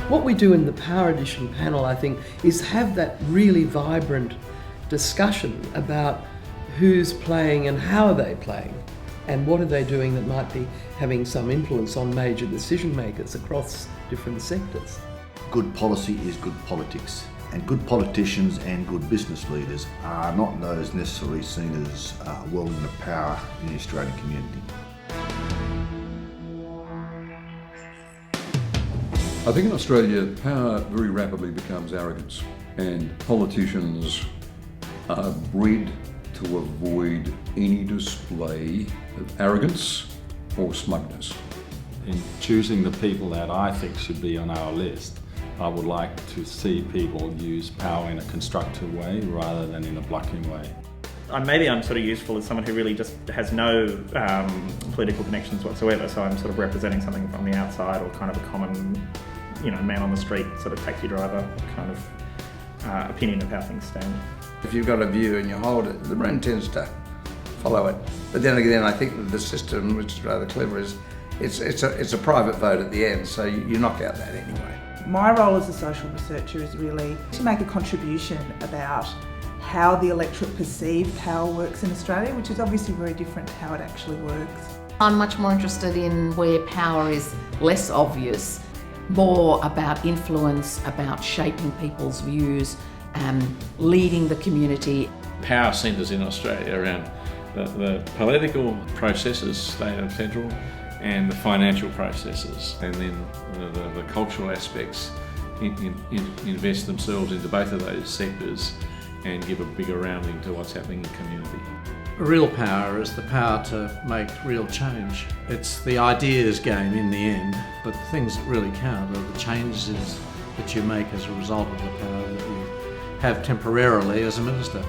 What we do in the Power Edition panel, I think, is have that really vibrant discussion about who's playing and how are they playing, and what are they doing that might be having some influence on major decision makers across different sectors. Good policy is good politics, and good politicians and good business leaders are not those necessarily seen as wielding the power in the Australian community. I think in Australia, power very rapidly becomes arrogance, and politicians are bred to avoid any display of arrogance or smugness. In choosing the people that I think should be on our list, I would like to see people use power in a constructive way rather than in a blocking way. Maybe I'm sort of useful as someone who really just has no political connections whatsoever, so I'm sort of representing something from the outside, or kind of a common, man on the street, sort of taxi driver kind of opinion of how things stand. If you've got a view and you hold it, the brain tends to follow it. But then again, I think that the system, which is rather clever, is it's a private vote at the end, so you knock out that anyway. My role as a social researcher is really to make a contribution about how the electorate perceive power works in Australia, which is obviously very different to how it actually works. I'm much more interested in where power is less obvious, more about influence, about shaping people's views, leading the community. Power centres in Australia around the political processes, state and federal, and the financial processes, and then the cultural aspects invest themselves into both of those sectors and give a bigger rounding to what's happening in the community. Real power is the power to make real change. It's the ideas game in the end, but the things that really count are the changes that you make as a result of the power that you have temporarily as a minister.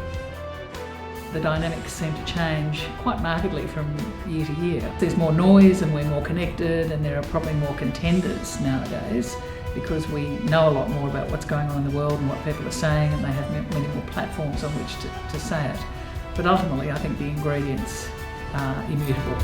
The dynamics seem to change quite markedly from year to year. There's more noise and we're more connected, and there are probably more contenders nowadays because we know a lot more about what's going on in the world and what people are saying, and they have many more platforms on which to say it. But ultimately, I think the ingredients are immutable.